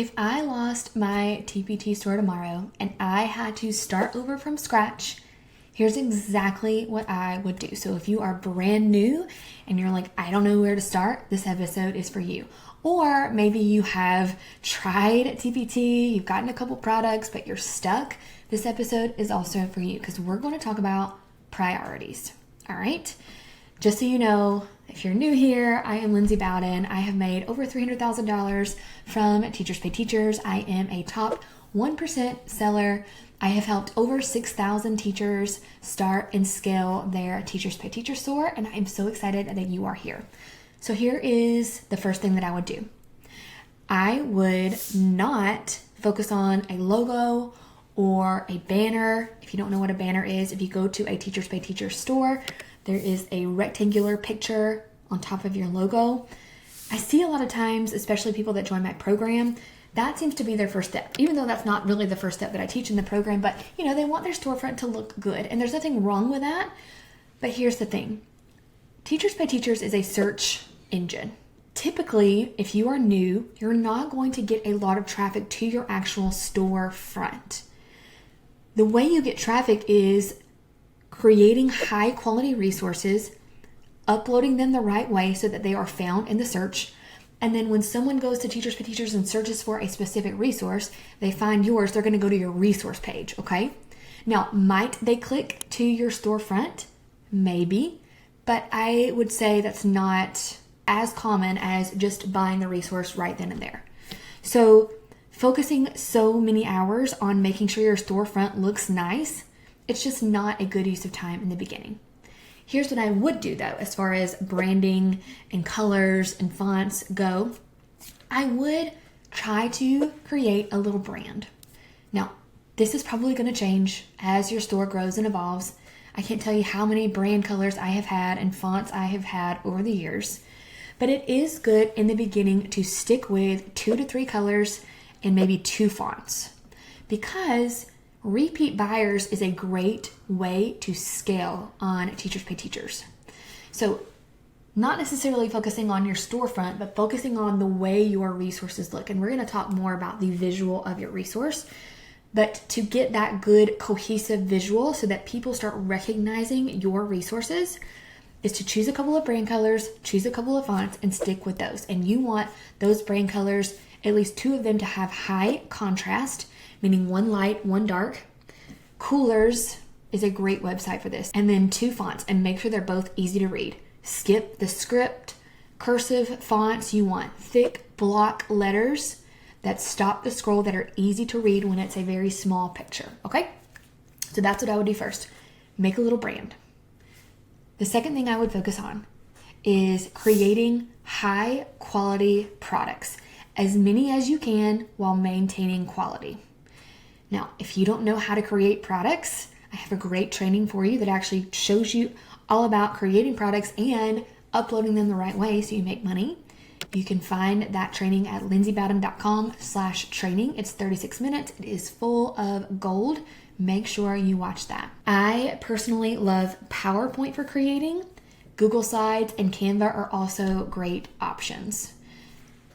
If I lost my TPT store tomorrow and I had to start over from scratch, here's exactly what I would do. So if you are brand new and you're like, I don't know where to start, this episode is for you. Or maybe you have tried TPT, you've gotten a couple products, but you're stuck. This episode is also for you because we're going to talk about priorities. All right. Just so you know, if you're new here, I am Lindsay Bowden. I have made over $300,000 from Teachers Pay Teachers. I am a top 1% seller. I have helped over 6,000 teachers start and scale their Teachers Pay Teacher store, and I'm so excited that you are here. So here is the first thing that I would do. I would not focus on a logo or a banner. If you don't know what a banner is, if you go to a Teachers Pay Teachers store, there is a rectangular picture on top of your logo. I see a lot of times, especially people that join my program, that seems to be their first step, even though that's not really the first step that I teach in the program, but they want their storefront to look good, and there's nothing wrong with that. But here's the thing. Teachers Pay Teachers is a search engine. Typically, if you are new, you're not going to get a lot of traffic to your actual storefront. The way you get traffic is creating high quality resources, uploading them the right way so that they are found in the search. And then when someone goes to Teachers Pay Teachers and searches for a specific resource, they find yours, they're going to go to your resource page, okay? Now, might they click to your storefront? Maybe, but I would say that's not as common as just buying the resource right then and there. So focusing so many hours on making sure your storefront looks nice, it's just not a good use of time in the beginning. Here's what I would do though, as far as branding and colors and fonts go. I would try to create a little brand. Now, this is probably going to change as your store grows and evolves. I can't tell you how many brand colors I have had and fonts I have had over the years, but it is good in the beginning to stick with 2 to 3 colors and maybe 2 fonts, because repeat buyers is a great way to scale on Teachers Pay Teachers. So not necessarily focusing on your storefront, but focusing on the way your resources look. And we're going to talk more about the visual of your resource. But to get that good cohesive visual so that people start recognizing your resources is to choose a couple of brand colors, choose a couple of fonts, and stick with those. And you want those brand colors, at least 2 of them, to have high contrast, meaning 1 light, 1 dark. Coolers is a great website for this. And then 2 fonts, and make sure they're both easy to read. Skip the script, cursive fonts. You want thick block letters that stop the scroll, that are easy to read when it's a very small picture, okay? So that's what I would do first. Make a little brand. The second thing I would focus on is creating high quality products, as many as you can while maintaining quality. Now, if you don't know how to create products, I have a great training for you that actually shows you all about creating products and uploading them the right way so you make money. You can find that training at lindsaybowden.com/training. It's 36 minutes. It is full of gold. Make sure you watch that. I personally love PowerPoint for creating. Google Slides and Canva are also great options.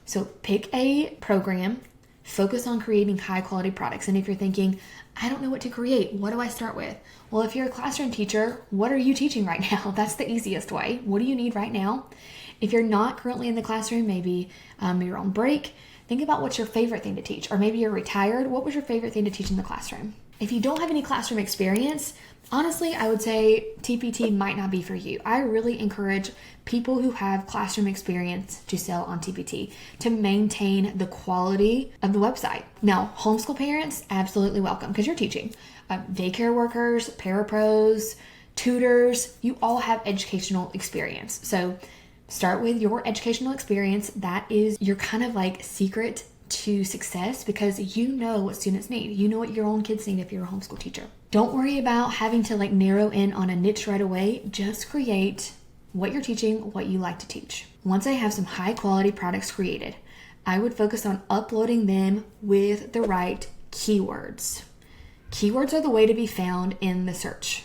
So pick a program, focus on creating high quality products. And if you're thinking, I don't know what to create, what do I start with? Well, if you're a classroom teacher, what are you teaching right now? That's the easiest way. What do you need right now? If you're not currently in the classroom, maybe you're on break, think about what's your favorite thing to teach. Or maybe you're retired. What was your favorite thing to teach in the classroom? If you don't have any classroom experience, honestly, I would say TPT might not be for you. I really encourage people who have classroom experience to sell on TPT to maintain the quality of the website. Now, homeschool parents, absolutely welcome, because you're teaching. Daycare workers, parapros, tutors, you all have educational experience. So start with your educational experience. That is your kind of like secret to success, because you know what students need. You know what your own kids need if you're a homeschool teacher. Don't worry about having to narrow in on a niche right away. Just create what you're teaching, what you like to teach. Once I have some high quality products created, I would focus on uploading them with the right keywords. Keywords are the way to be found in the search.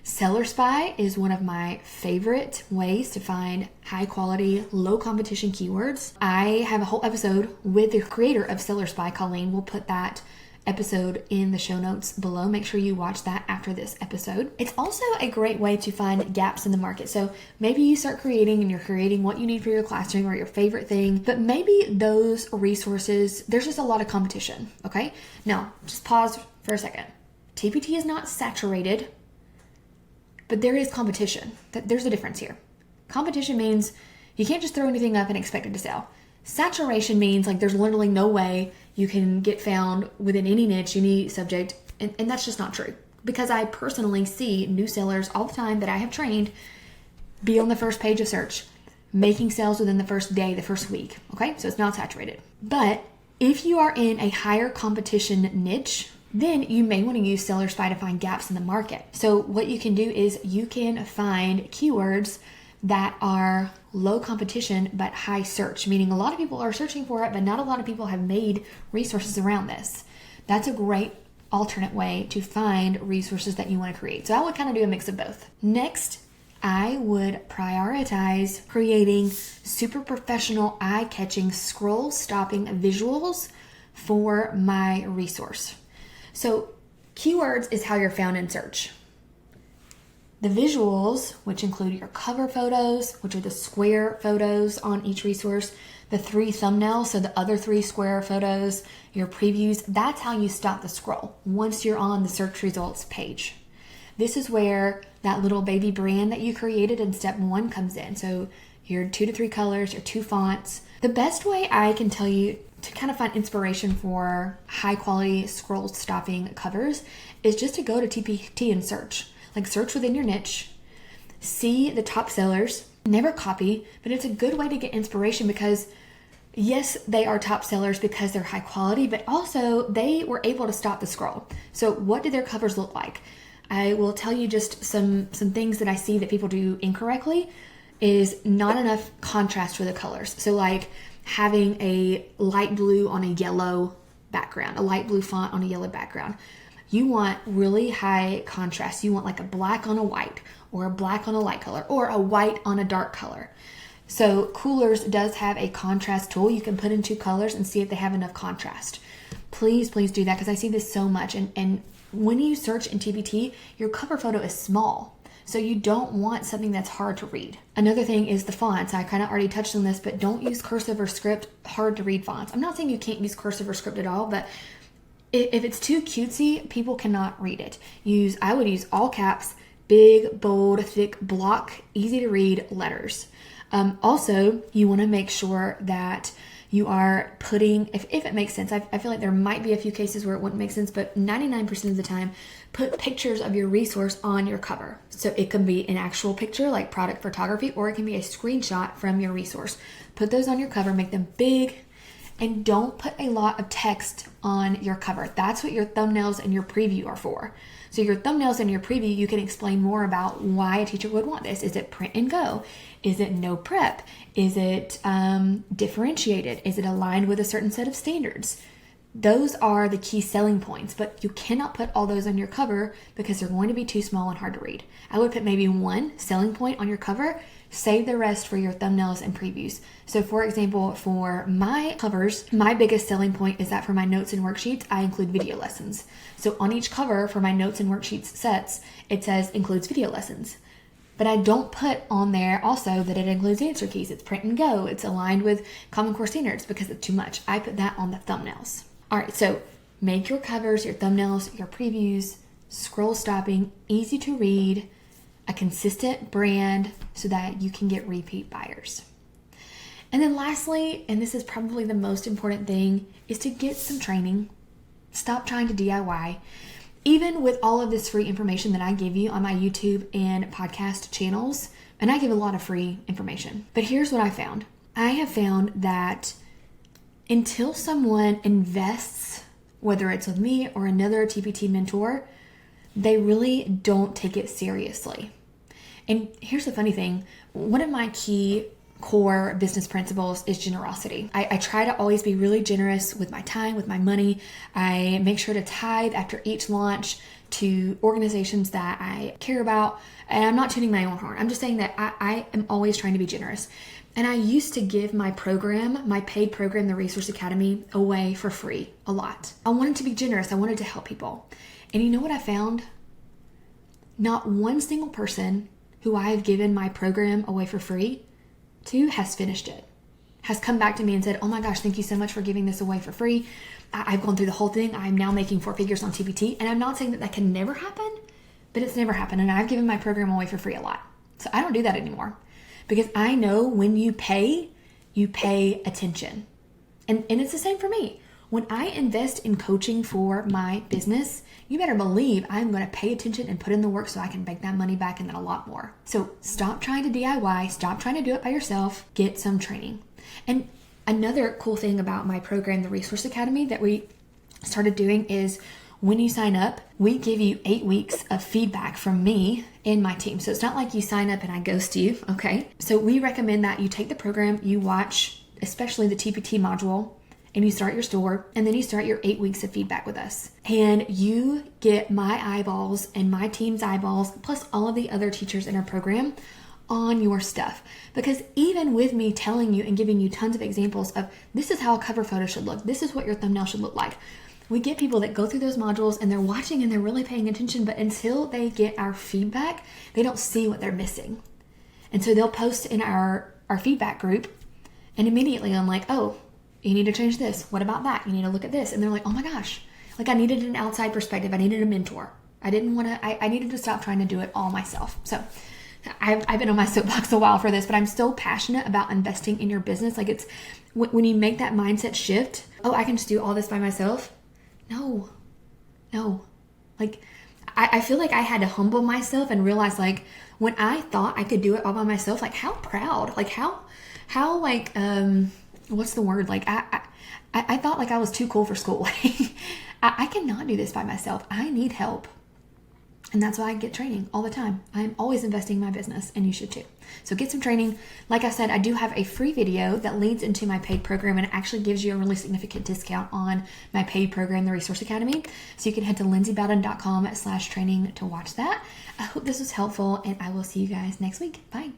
Seller Spy is one of my favorite ways to find high quality, low competition keywords. I have a whole episode with the creator of Seller Spy, Colleen. We'll put that episode in the show notes below. Make sure you watch that after this episode. It's also a great way to find gaps in the market. So maybe you start creating and you're creating what you need for your classroom or your favorite thing, but maybe those resources, there's just a lot of competition. Okay. Now just pause for a second. TPT is not saturated, but there is competition. There's a difference here. Competition means you can't just throw anything up and expect it to sell. Saturation means like there's literally no way you can get found within any niche, any subject, and that's just not true. Because I personally see new sellers all the time that I have trained be on the first page of search, making sales within the first day, the first week. Okay, so it's not saturated. But if you are in a higher competition niche, then you may want to use Seller Spy to find gaps in the market. So what you can do is you can find keywords that are low competition but high search, meaning a lot of people are searching for it, but not a lot of people have made resources around this. That's a great alternate way to find resources that you want to create. So I would kind of do a mix of both. Next, I would prioritize creating super professional, eye-catching, scroll-stopping visuals for my resource. So keywords is how you're found in search. The visuals, which include your cover photos, which are the square photos on each resource, the 3 thumbnails, so the other 3 square photos, your previews, that's how you stop the scroll once you're on the search results page. This is where that little baby brand that you created in step 1 comes in. So your 2 to 3 colors, your 2 fonts. The best way I can tell you to kind of find inspiration for high quality scroll stopping covers is just to go to TPT and search. Like search within your niche, see the top sellers, never copy, but it's a good way to get inspiration because yes, they are top sellers because they're high quality, but also they were able to stop the scroll. So what do their covers look like? I will tell you just some things that I see that people do incorrectly is not enough contrast for the colors. So like having a light blue on a yellow background, a light blue font on a yellow background. You want really high contrast. You want like a black on a white or a black on a light color or a white on a dark color. So Coolers does have a contrast tool. You can put in 2 colors and see if they have enough contrast. Please do that because I see this so much. And when you search in TPT, your cover photo is small. So you don't want something that's hard to read. Another thing is the fonts. I kind of already touched on this, but don't use cursive or script hard to read fonts. I'm not saying you can't use cursive or script at all, but if it's too cutesy, people cannot read it. I would use all caps, big, bold, thick, block, easy to read letters. Also, you want to make sure that you are putting, if it makes sense, I feel like there might be a few cases where it wouldn't make sense, but 99% of the time, put pictures of your resource on your cover. So it can be an actual picture like product photography, or it can be a screenshot from your resource. Put those on your cover, make them big, and don't put a lot of text on your cover. That's what your thumbnails and your preview are for. So your thumbnails and your preview, you can explain more about why a teacher would want this. Is it print and go? Is it no prep? Is it differentiated? Is it aligned with a certain set of standards? Those are the key selling points, but you cannot put all those on your cover because they're going to be too small and hard to read. I would put maybe 1 selling point on your cover, save the rest for your thumbnails and previews. So for example, for my covers, my biggest selling point is that for my notes and worksheets, I include video lessons. So on each cover for my notes and worksheets sets, it says includes video lessons. But I don't put on there also that it includes answer keys. It's print and go. It's aligned with Common Core standards because it's too much. I put that on the thumbnails. All right, so make your covers, your thumbnails, your previews, scroll stopping, easy to read, a consistent brand so that you can get repeat buyers. And then lastly, and this is probably the most important thing, is to get some training. Stop trying to DIY. Even with all of this free information that I give you on my YouTube and podcast channels, and I give a lot of free information, but here's what I found. I have found that until someone invests, whether it's with me or another TPT mentor, they really don't take it seriously. And here's the funny thing. One of my key core business principles is generosity. I try to always be really generous with my time, with my money. I make sure to tithe after each launch to organizations that I care about. And I'm not tooting my own horn. I'm just saying that I am always trying to be generous. And I used to give my program, my paid program, the Resource Academy, away for free a lot. I wanted to be generous. I wanted to help people. And you know what I found? Not one single person who I have given my program away for free to has finished it, has come back to me and said, oh my gosh, thank you so much for giving this away for free. I've gone through the whole thing. I'm now making 4 figures on TPT. And I'm not saying that can never happen, but it's never happened. And I've given my program away for free a lot. So I don't do that anymore because I know when you pay attention. And it's the same for me. When I invest in coaching for my business, you better believe I'm going to pay attention and put in the work so I can make that money back and then a lot more. So stop trying to DIY, stop trying to do it by yourself, get some training. And another cool thing about my program, the Resource Academy, that we started doing is when you sign up, we give you 8 weeks of feedback from me and my team. So it's not like you sign up and I ghost you, okay? So we recommend that you take the program, you watch, especially the TPT module, and you start your store, and then you start your 8 weeks of feedback with us. And you get my eyeballs and my team's eyeballs, plus all of the other teachers in our program on your stuff. Because even with me telling you and giving you tons of examples of this is how a cover photo should look, this is what your thumbnail should look like, we get people that go through those modules and they're watching and they're really paying attention, but until they get our feedback, they don't see what they're missing. And so they'll post in our feedback group, and immediately I'm like, oh, you need to change this. What about that? You need to look at this. And they're like, oh my gosh, like I needed an outside perspective. I needed a mentor. I needed to stop trying to do it all myself. So I've been on my soapbox a while for this, but I'm so passionate about investing in your business. Like it's when you make that mindset shift, oh, I can just do all this by myself. No. Like I feel like I had to humble myself and realize like when I thought I could do it all by myself, like how proud, like how like, what's the word? Like I thought like I was too cool for school. I cannot do this by myself. I need help. And that's why I get training all the time. I'm always investing in my business, and you should too. So get some training. Like I said, I do have a free video that leads into my paid program, and it actually gives you a really significant discount on my paid program, the Resource Academy. So you can head to lindsaybowden.com/training to watch that. I hope this was helpful, and I will see you guys next week. Bye.